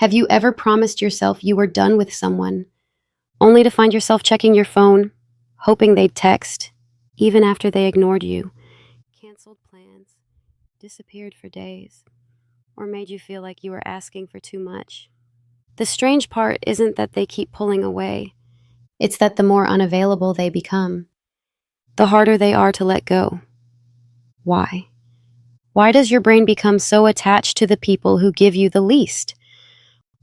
Have you ever promised yourself you were done with someone, only to find yourself checking your phone, hoping they'd text, even after they ignored you, canceled plans, disappeared for days, or made you feel like you were asking for too much? The strange part isn't that they keep pulling away, it's that the more unavailable they become, the harder they are to let go. Why? Why does your brain become so attached to the people who give you the least?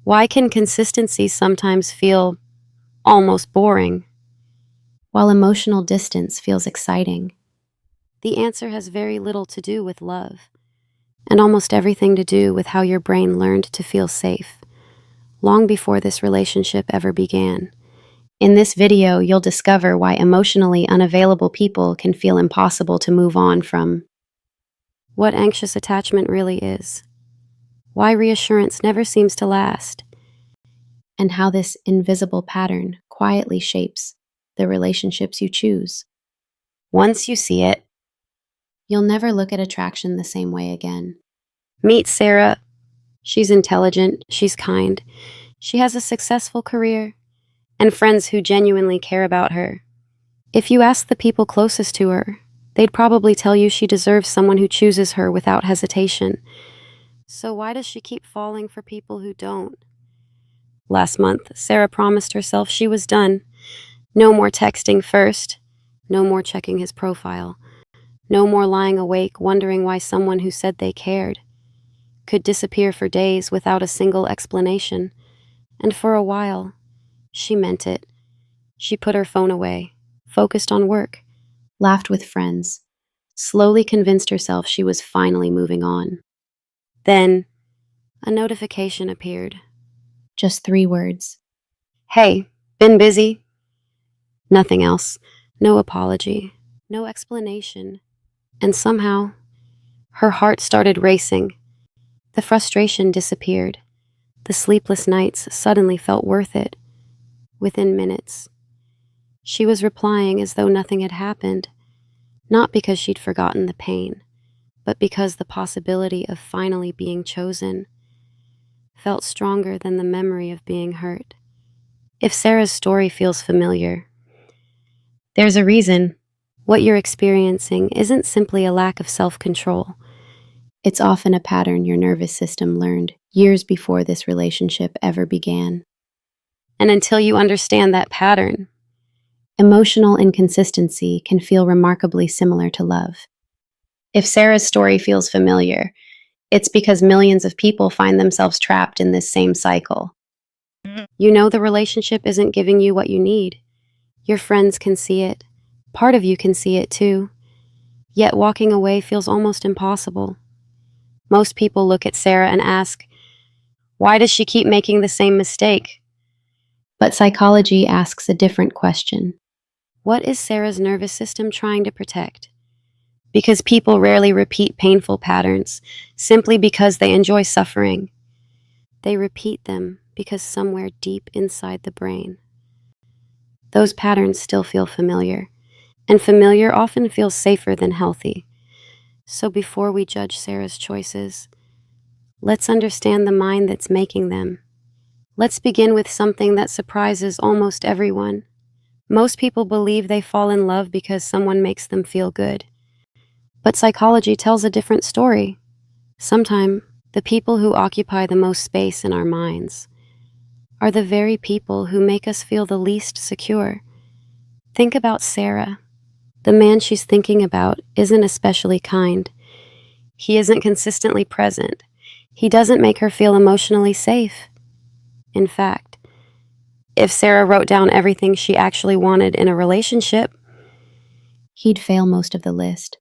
Why can consistency sometimes feel almost boring, while emotional distance feels exciting? The answer has very little to do with love, and almost everything to do with how your brain learned to feel safe, long before this relationship ever began. In this video, you'll discover why emotionally unavailable people can feel impossible to move on from, what anxious attachment really is, why reassurance never seems to last, and how this invisible pattern quietly shapes the relationships you choose. Once you see it, you'll never look at attraction the same way again. Meet Sarah. She's intelligent, she's kind, she has a successful career, and friends who genuinely care about her. If you ask the people closest to her, they'd probably tell you she deserves someone who chooses her without hesitation. So why does she keep falling for people who don't? Last month, Sarah promised herself she was done. No more texting first, no more checking his profile, no more lying awake wondering why someone who said they cared could disappear for days without a single explanation. And for a while, she meant it. She put her phone away, focused on work, laughed with friends, slowly convinced herself she was finally moving on. Then, a notification appeared. Just 3 words. Hey, been busy? Nothing else. No apology. No explanation. And somehow, her heart started racing. The frustration disappeared. The sleepless nights suddenly felt worth it. Within minutes, she was replying as though nothing had happened, not because she'd forgotten the pain, but because the possibility of finally being chosen felt stronger than the memory of being hurt. If Sarah's story feels familiar, there's a reason. What you're experiencing isn't simply a lack of self-control. It's often a pattern your nervous system learned years before this relationship ever began. And until you understand that pattern, emotional inconsistency can feel remarkably similar to love. If Sarah's story feels familiar, it's because millions of people find themselves trapped in this same cycle. You know the relationship isn't giving you what you need. Your friends can see it. Part of you can see it too. Yet walking away feels almost impossible. Most people look at Sarah and ask, why does she keep making the same mistake? But psychology asks a different question. What is Sarah's nervous system trying to protect? Because people rarely repeat painful patterns simply because they enjoy suffering. They repeat them because somewhere deep inside the brain, those patterns still feel familiar, and familiar often feels safer than healthy. So before we judge Sarah's choices, let's understand the mind that's making them. Let's begin with something that surprises almost everyone. Most people believe they fall in love because someone makes them feel good. But psychology tells a different story. Sometimes, the people who occupy the most space in our minds are the very people who make us feel the least secure. Think about Sarah. The man she's thinking about isn't especially kind. He isn't consistently present. He doesn't make her feel emotionally safe. In fact, if Sarah wrote down everything she actually wanted in a relationship, he'd fail most of the list.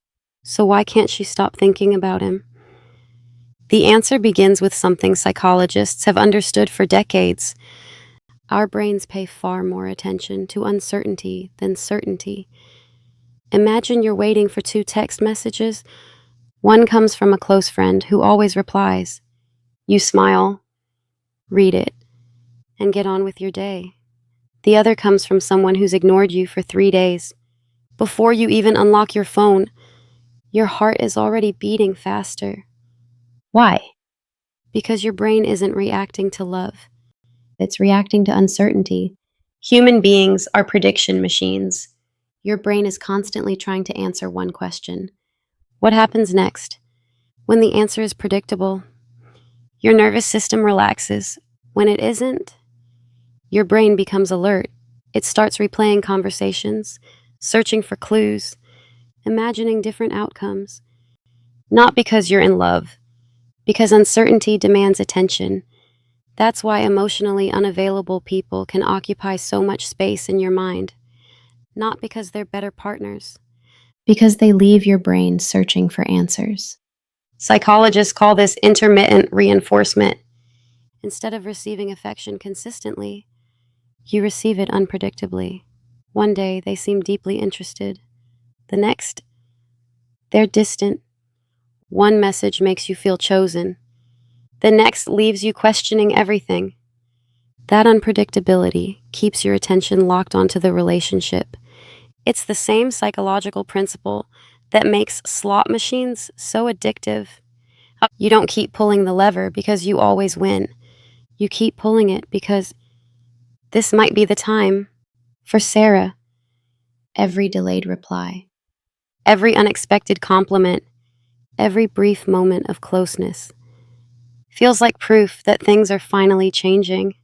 So why can't she stop thinking about him? The answer begins with something psychologists have understood for decades. Our brains pay far more attention to uncertainty than certainty. Imagine you're waiting for 2 text messages. One comes from a close friend who always replies. You smile, read it, and get on with your day. The other comes from someone who's ignored you for 3 days. Before you even unlock your phone, your heart is already beating faster. Why? Because your brain isn't reacting to love, it's reacting to uncertainty. Human beings are prediction machines. Your brain is constantly trying to answer one question: what happens next? When the answer is predictable, your nervous system relaxes. When it isn't, your brain becomes alert. It starts replaying conversations, searching for clues, imagining different outcomes. Not because you're in love, because uncertainty demands attention. That's why emotionally unavailable people can occupy so much space in your mind. Not because they're better partners, because they leave your brain searching for answers. Psychologists call this intermittent reinforcement. Instead of receiving affection consistently, you receive it unpredictably. One day, they seem deeply interested. The next, they're distant. One message makes you feel chosen. The next leaves you questioning everything. That unpredictability keeps your attention locked onto the relationship. It's the same psychological principle that makes slot machines so addictive. You don't keep pulling the lever because you always win. You keep pulling it because this might be the time. For Sarah, every delayed reply, every unexpected compliment, every brief moment of closeness feels like proof that things are finally changing.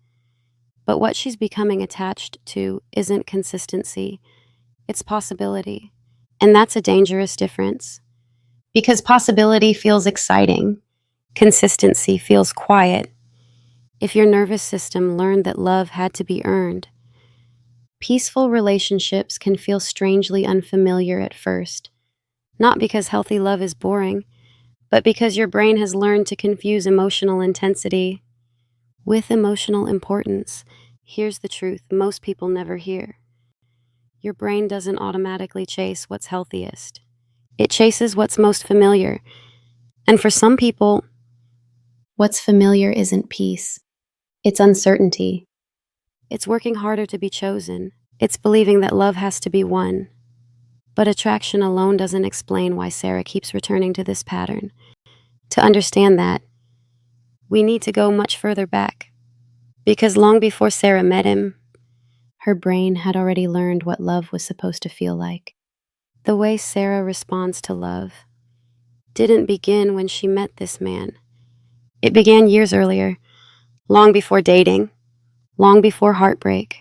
But what she's becoming attached to isn't consistency, it's possibility. And that's a dangerous difference. Because possibility feels exciting, consistency feels quiet. If your nervous system learned that love had to be earned, peaceful relationships can feel strangely unfamiliar at first. Not because healthy love is boring, but because your brain has learned to confuse emotional intensity with emotional importance. Here's the truth most people never hear. Your brain doesn't automatically chase what's healthiest. It chases what's most familiar. And for some people, what's familiar isn't peace. It's uncertainty. It's working harder to be chosen. It's believing that love has to be won. But attraction alone doesn't explain why Sarah keeps returning to this pattern. To understand that, we need to go much further back. Because long before Sarah met him, her brain had already learned what love was supposed to feel like. The way Sarah responds to love didn't begin when she met this man. It began years earlier, long before dating, long before heartbreak,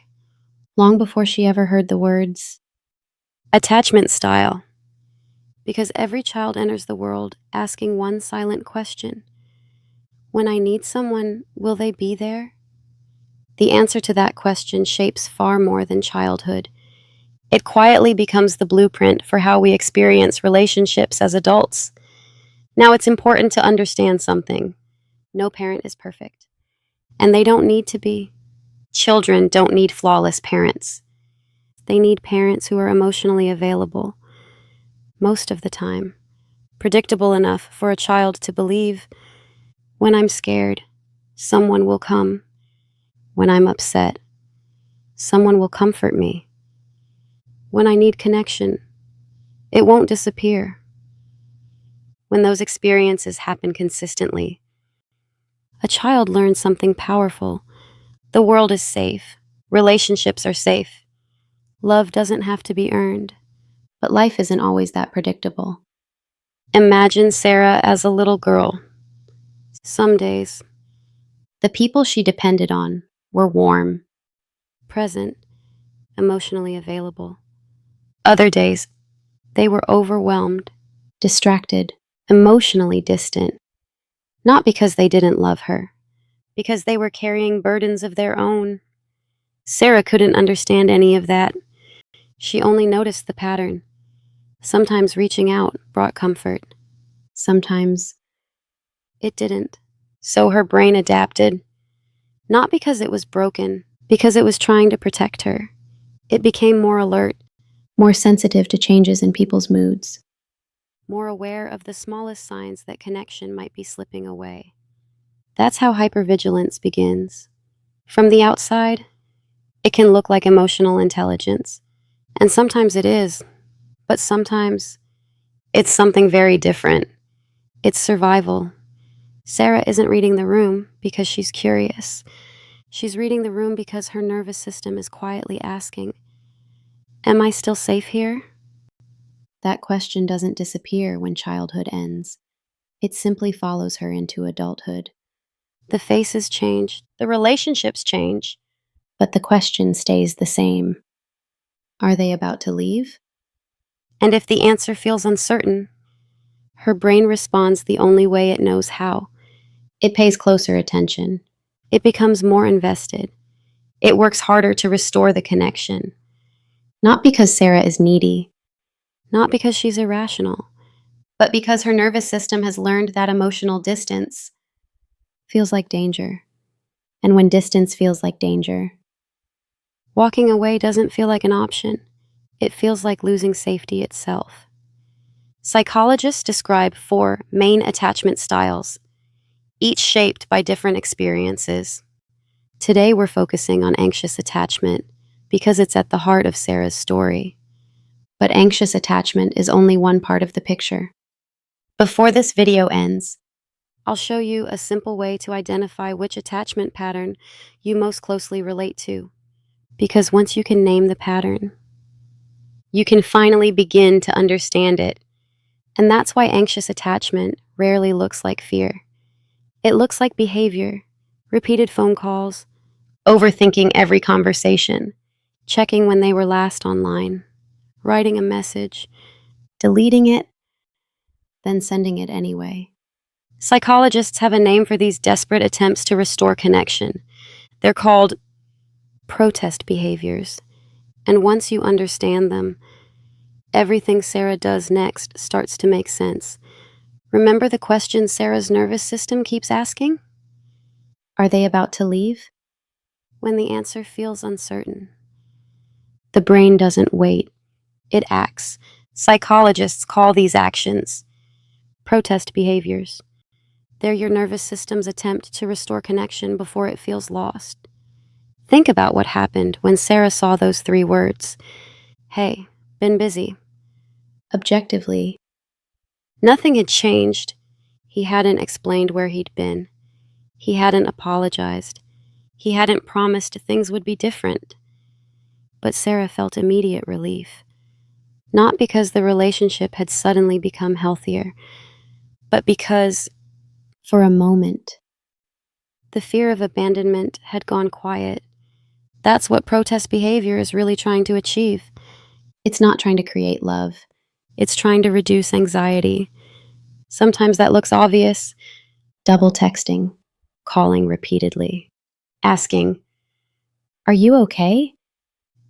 long before she ever heard the words attachment style. Because every child enters the world asking one silent question: when I need someone, will they be there? The answer to that question shapes far more than childhood. It quietly becomes the blueprint for how we experience relationships as adults. Now, it's important to understand something. No parent is perfect, and they don't need to be. Children don't need flawless parents. They need parents who are emotionally available, most of the time, predictable enough for a child to believe, when I'm scared, someone will come. When I'm upset, someone will comfort me. When I need connection, it won't disappear. When those experiences happen consistently, a child learns something powerful. The world is safe. Relationships are safe. Love doesn't have to be earned. But life isn't always that predictable. Imagine Sarah as a little girl. Some days, the people she depended on were warm, present, emotionally available. Other days, they were overwhelmed, distracted, emotionally distant. Not because they didn't love her, because they were carrying burdens of their own. Sarah couldn't understand any of that. She only noticed the pattern. Sometimes reaching out brought comfort. Sometimes it didn't. So her brain adapted. Not because it was broken, because it was trying to protect her. It became more alert, more sensitive to changes in people's moods, more aware of the smallest signs that connection might be slipping away. That's how hypervigilance begins. From the outside, it can look like emotional intelligence. And sometimes it is, but sometimes it's something very different. It's survival. Sarah isn't reading the room because she's curious. She's reading the room because her nervous system is quietly asking, "Am I still safe here?" That question doesn't disappear when childhood ends. It simply follows her into adulthood. The faces change, the relationships change, but the question stays the same. Are they about to leave? And if the answer feels uncertain, her brain responds the only way it knows how. It pays closer attention. It becomes more invested. It works harder to restore the connection. Not because Sarah is needy, not because she's irrational, but because her nervous system has learned that emotional distance feels like danger. And when distance feels like danger, walking away doesn't feel like an option. It feels like losing safety itself. Psychologists describe 4 main attachment styles, each shaped by different experiences. Today we're focusing on anxious attachment because it's at the heart of Sarah's story. But anxious attachment is only one part of the picture. Before this video ends, I'll show you a simple way to identify which attachment pattern you most closely relate to. Because once you can name the pattern, you can finally begin to understand it. And that's why anxious attachment rarely looks like fear. It looks like behavior, repeated phone calls, overthinking every conversation, checking when they were last online, writing a message, deleting it, then sending it anyway. Psychologists have a name for these desperate attempts to restore connection. They're called protest behaviors. And once you understand them, everything Sarah does next starts to make sense. Remember the question Sarah's nervous system keeps asking? Are they about to leave? When the answer feels uncertain. The brain doesn't wait. It acts. Psychologists call these actions protest behaviors. They're your nervous system's attempt to restore connection before it feels lost. Think about what happened when Sarah saw those 3 words. Hey, been busy. Objectively, nothing had changed. He hadn't explained where he'd been. He hadn't apologized. He hadn't promised things would be different. But Sarah felt immediate relief. Not because the relationship had suddenly become healthier, but because, for a moment, the fear of abandonment had gone quiet. That's what protest behavior is really trying to achieve. It's not trying to create love. It's trying to reduce anxiety. Sometimes that looks obvious. Double texting, calling repeatedly, asking, "Are you okay?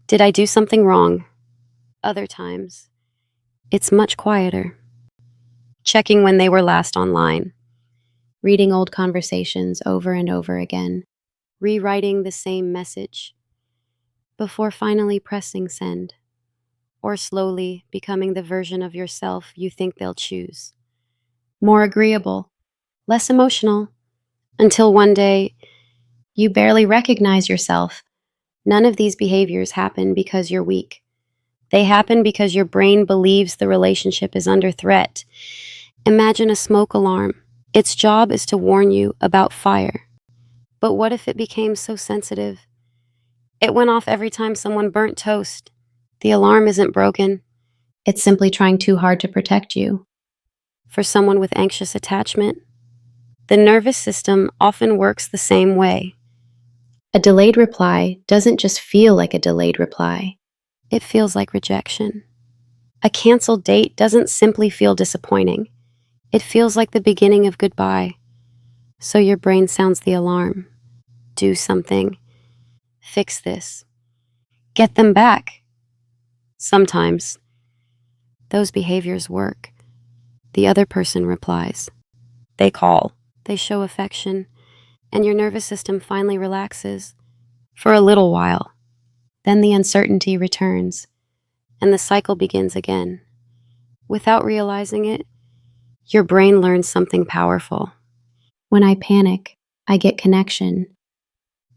Did I do something wrong?" Other times, it's much quieter. Checking when they were last online, reading old conversations over and over again, rewriting the same message before finally pressing send, or slowly becoming the version of yourself you think they'll choose. More agreeable, less emotional, until one day you barely recognize yourself. None of these behaviors happen because you're weak. They happen because your brain believes the relationship is under threat. Imagine a smoke alarm. Its job is to warn you about fire. But what if it became so sensitive? It went off every time someone burnt toast. The alarm isn't broken. It's simply trying too hard to protect you. For someone with anxious attachment, the nervous system often works the same way. A delayed reply doesn't just feel like a delayed reply. It feels like rejection. A canceled date doesn't simply feel disappointing. It feels like the beginning of goodbye. So your brain sounds the alarm. Do something. Fix this. Get them back. Sometimes those behaviors work. The other person replies. They call. They show affection. And your nervous system finally relaxes. For a little while. Then the uncertainty returns. And the cycle begins again. Without realizing it, your brain learns something powerful. When I panic, I get connection.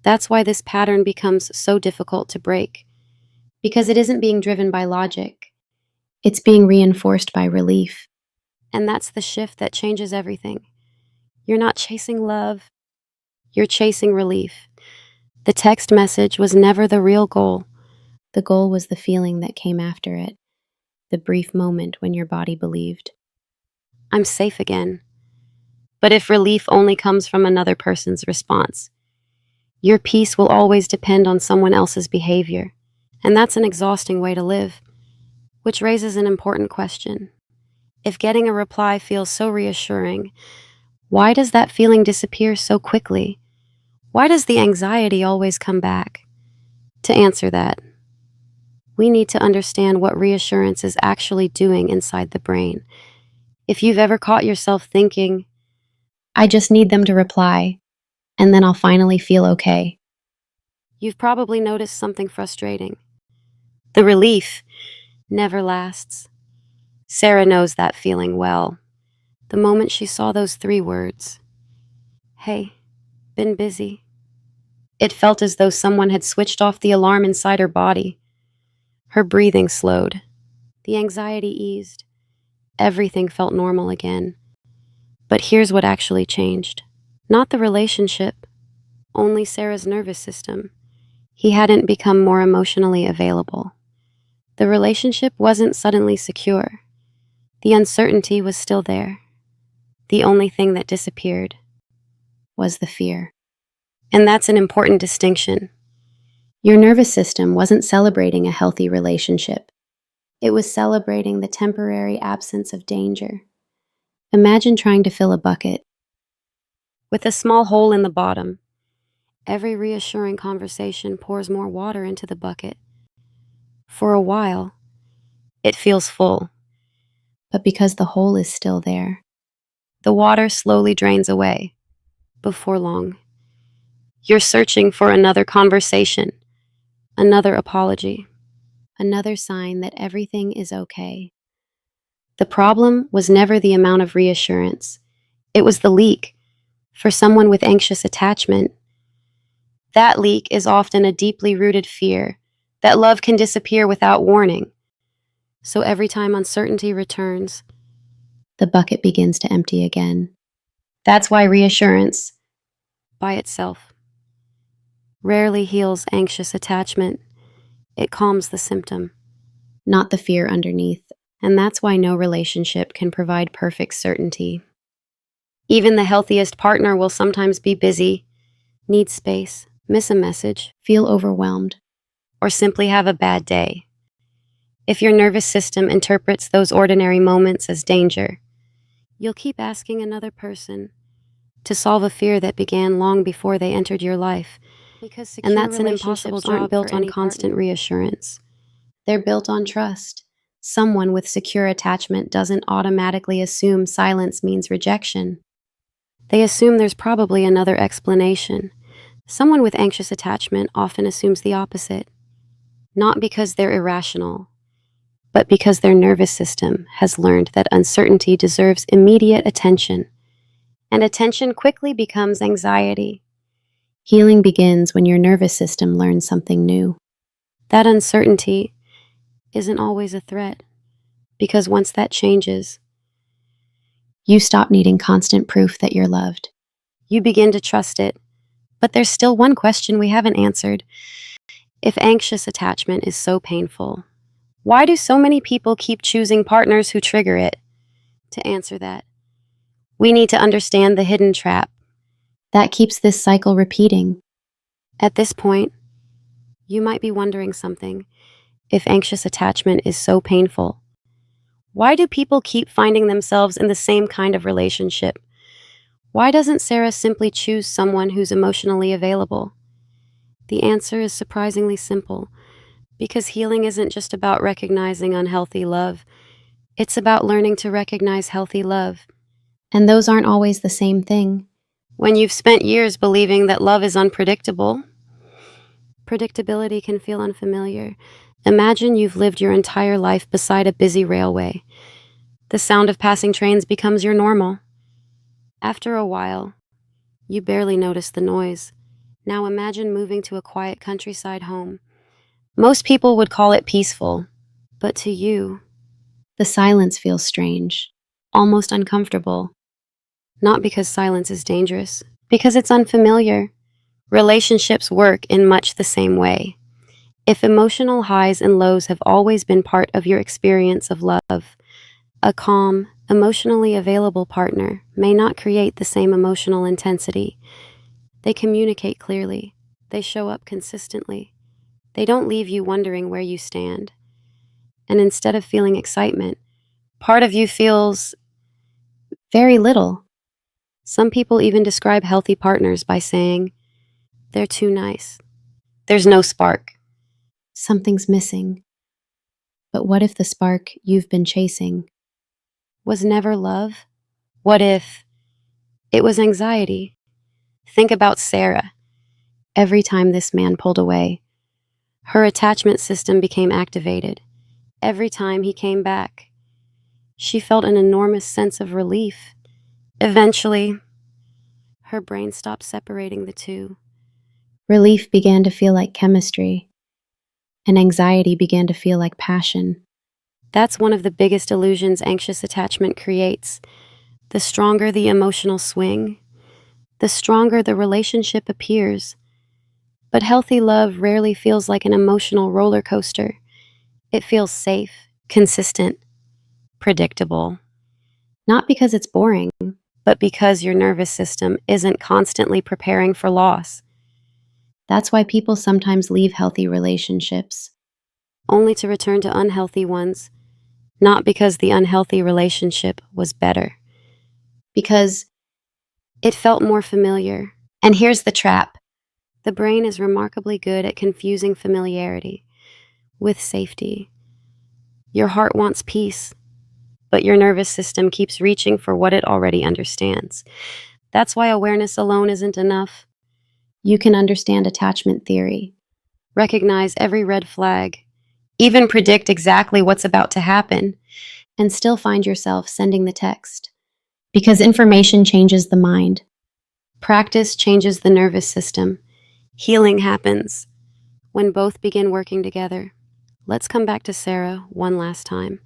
That's why this pattern becomes so difficult to break. Because it isn't being driven by logic. It's being reinforced by relief. And that's the shift that changes everything. You're not chasing love, you're chasing relief. The text message was never the real goal. The goal was the feeling that came after it, the brief moment when your body believed, I'm safe again. But if relief only comes from another person's response, your peace will always depend on someone else's behavior. And that's an exhausting way to live. Which raises an important question. If getting a reply feels so reassuring, why does that feeling disappear so quickly? Why does the anxiety always come back? To answer that, we need to understand what reassurance is actually doing inside the brain. If you've ever caught yourself thinking, I just need them to reply, and then I'll finally feel okay, you've probably noticed something frustrating. The relief never lasts. Sarah knows that feeling well. The moment she saw those 3 words, hey, been busy, it felt as though someone had switched off the alarm inside her body. Her breathing slowed. The anxiety eased. Everything felt normal again. But here's what actually changed. Not the relationship, only Sarah's nervous system. He hadn't become more emotionally available. The relationship wasn't suddenly secure. The uncertainty was still there. The only thing that disappeared was the fear. And that's an important distinction. Your nervous system wasn't celebrating a healthy relationship. It was celebrating the temporary absence of danger. Imagine trying to fill a bucket with a small hole in the bottom. Every reassuring conversation pours more water into the bucket. For a while, it feels full. But because the hole is still there, the water slowly drains away. Before long, you're searching for another conversation, another apology, another sign that everything is okay. The problem was never the amount of reassurance. It was the leak. For someone with anxious attachment, that leak is often a deeply rooted fear that love can disappear without warning. So every time uncertainty returns, the bucket begins to empty again. That's why reassurance, by itself, rarely heals anxious attachment. It calms the symptom, not the fear underneath. And that's why no relationship can provide perfect certainty. Even the healthiest partner will sometimes be busy, need space, miss a message, feel overwhelmed, or simply have a bad day. If your nervous system interprets those ordinary moments as danger, you'll keep asking another person to solve a fear that began long before they entered your life. And that's an impossible job. Aren't built on constant reassurance. They're built on trust. Someone with secure attachment doesn't automatically assume silence means rejection. They assume there's probably another explanation. Someone with anxious attachment often assumes the opposite. Not because they're irrational, but because their nervous system has learned that uncertainty deserves immediate attention. And attention quickly becomes anxiety. Healing begins when your nervous system learns something new. That uncertainty isn't always a threat, because once that changes, you stop needing constant proof that you're loved. You begin to trust it. But there's still one question we haven't answered. If anxious attachment is so painful, why do so many people keep choosing partners who trigger it? To answer that, we need to understand the hidden trap that keeps this cycle repeating. At this point, you might be wondering something. If anxious attachment is so painful, why do people keep finding themselves in the same kind of relationship? Why doesn't Sarah simply choose someone who's emotionally available? The answer is surprisingly simple, because healing isn't just about recognizing unhealthy love. It's about learning to recognize healthy love. And those aren't always the same thing. When you've spent years believing that love is unpredictable, predictability can feel unfamiliar. Imagine you've lived your entire life beside a busy railway. The sound of passing trains becomes your normal. After a while, you barely notice the noise. Now imagine moving to a quiet countryside home. Most people would call it peaceful, but to you, the silence feels strange, almost uncomfortable. Not because silence is dangerous, because it's unfamiliar. Relationships work in much the same way. If emotional highs and lows have always been part of your experience of love, a calm, emotionally available partner may not create the same emotional intensity. They communicate clearly. They show up consistently. They don't leave you wondering where you stand. And instead of feeling excitement, part of you feels very little. Some people even describe healthy partners by saying, they're too nice. There's no spark. Something's missing. But what if the spark you've been chasing was never love? What if it was anxiety? Think about Sarah. Every time this man pulled away, her attachment system became activated. Every time he came back, she felt an enormous sense of relief. Eventually, her brain stopped separating the two. Relief began to feel like chemistry, and anxiety began to feel like passion. That's one of the biggest illusions anxious attachment creates. The stronger the emotional swing, the stronger the relationship appears. But healthy love rarely feels like an emotional roller coaster. It feels safe, consistent, predictable. Not because it's boring, but because your nervous system isn't constantly preparing for loss. That's why people sometimes leave healthy relationships, only to return to unhealthy ones, not because the unhealthy relationship was better, because it felt more familiar. And here's the trap. The brain is remarkably good at confusing familiarity with safety. Your heart wants peace, but your nervous system keeps reaching for what it already understands. That's why awareness alone isn't enough. You can understand attachment theory, recognize every red flag, even predict exactly what's about to happen, and still find yourself sending the text. Because information changes the mind. Practice changes the nervous system. Healing happens when both begin working together. Let's come back to Sarah one last time.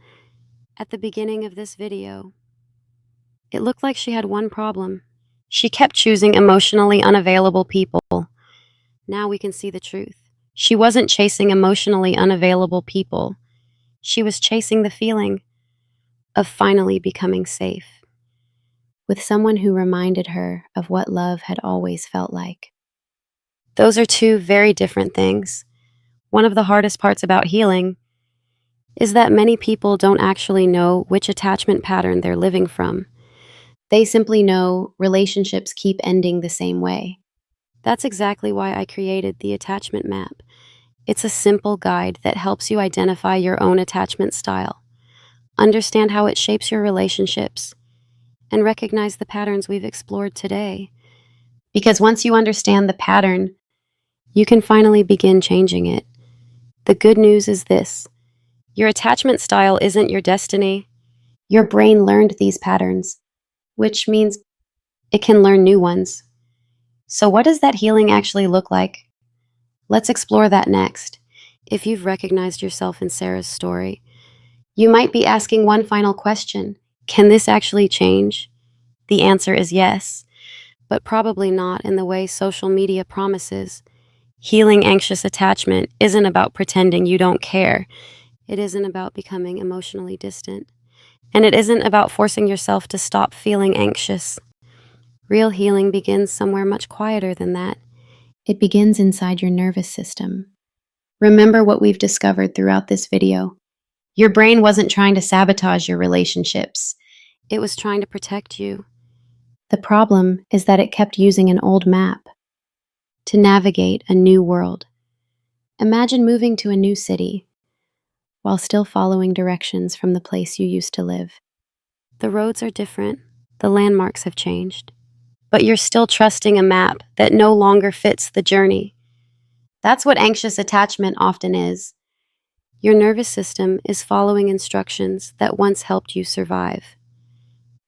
At the beginning of this video, it looked like she had one problem. She kept choosing emotionally unavailable people. Now we can see the truth. She wasn't chasing emotionally unavailable people. She was chasing the feeling of finally becoming safe with someone who reminded her of what love had always felt like. Those are two very different things. One of the hardest parts about healing is that many people don't actually know which attachment pattern they're living from. They simply know relationships keep ending the same way. That's exactly why I created the attachment map. It's a simple guide that helps you identify your own attachment style, understand how it shapes your relationships, and recognize the patterns we've explored today. Because once you understand the pattern, you can finally begin changing it. The good news is this: your attachment style isn't your destiny. Your brain learned these patterns, which means it can learn new ones. So, what does that healing actually look like? Let's explore that next. If you've recognized yourself in Sarah's story, you might be asking one final question: can this actually change? The answer is yes, but probably not in the way social media promises. Healing anxious attachment isn't about pretending you don't care. It isn't about becoming emotionally distant. And it isn't about forcing yourself to stop feeling anxious. Real healing begins somewhere much quieter than that. It begins inside your nervous system. Remember what we've discovered throughout this video. Your brain wasn't trying to sabotage your relationships. It was trying to protect you. The problem is that it kept using an old map to navigate a new world. Imagine moving to a new city while still following directions from the place you used to live. The roads are different, the landmarks have changed, but you're still trusting a map that no longer fits the journey. That's what anxious attachment often is. Your nervous system is following instructions that once helped you survive,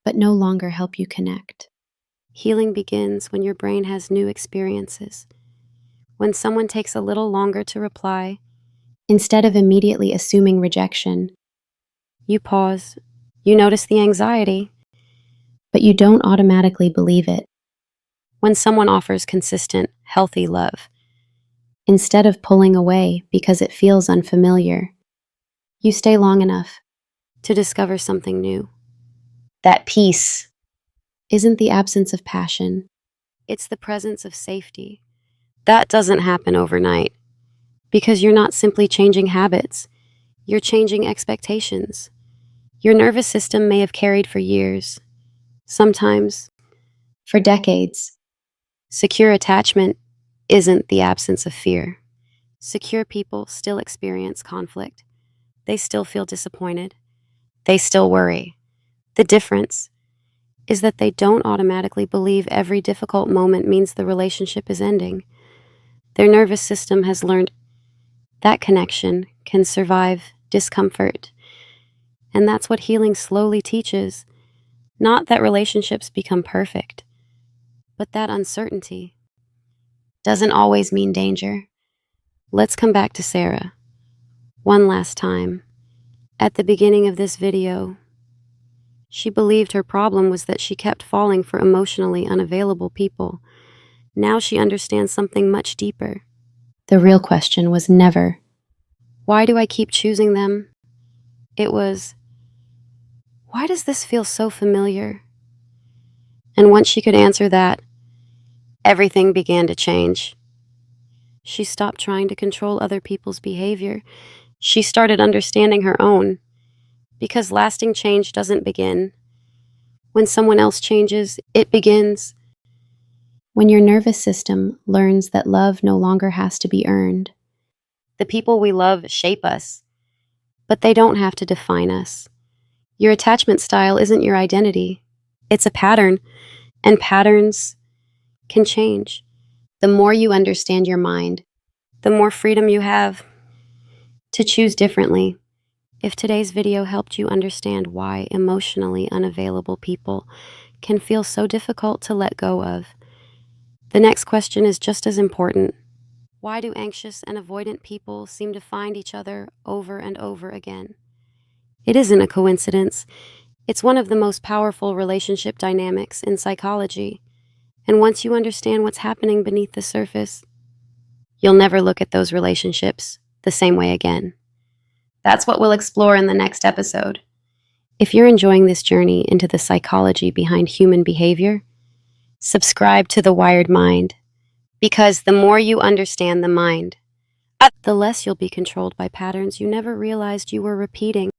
but no longer help you connect. Healing begins when your brain has new experiences. When someone takes a little longer to reply, instead of immediately assuming rejection, you pause, you notice the anxiety, but you don't automatically believe it. When someone offers consistent, healthy love, instead of pulling away because it feels unfamiliar, you stay long enough to discover something new. That peace isn't the absence of passion, it's the presence of safety. That doesn't happen overnight because you're not simply changing habits, you're changing expectations. Your nervous system may have carried for years, sometimes for decades. Secure attachment isn't the absence of fear. Secure people still experience conflict. They still feel disappointed. They still worry. The difference is that they don't automatically believe every difficult moment means the relationship is ending. Their nervous system has learned that connection can survive discomfort. And that's what healing slowly teaches. Not that relationships become perfect, but that uncertainty doesn't always mean danger. Let's come back to Sarah one last time. At the beginning of this video, she believed her problem was that she kept falling for emotionally unavailable people. Now she understands something much deeper. The real question was never, why do I keep choosing them? It was, why does this feel so familiar? And once she could answer that, everything began to change. She stopped trying to control other people's behavior. She started understanding her own. Because lasting change doesn't begin when someone else changes, it begins when your nervous system learns that love no longer has to be earned. The people we love shape us, but they don't have to define us. Your attachment style isn't your identity. It's a pattern, and patterns can change. The more you understand your mind, the more freedom you have to choose differently. If today's video helped you understand why emotionally unavailable people can feel so difficult to let go of, the next question is just as important. Why do anxious and avoidant people seem to find each other over and over again? It isn't a coincidence. It's one of the most powerful relationship dynamics in psychology. And once you understand what's happening beneath the surface, you'll never look at those relationships the same way again. That's what we'll explore in the next episode. If you're enjoying this journey into the psychology behind human behavior, subscribe to The Wired Mind, because the more you understand the mind, the less you'll be controlled by patterns you never realized you were repeating.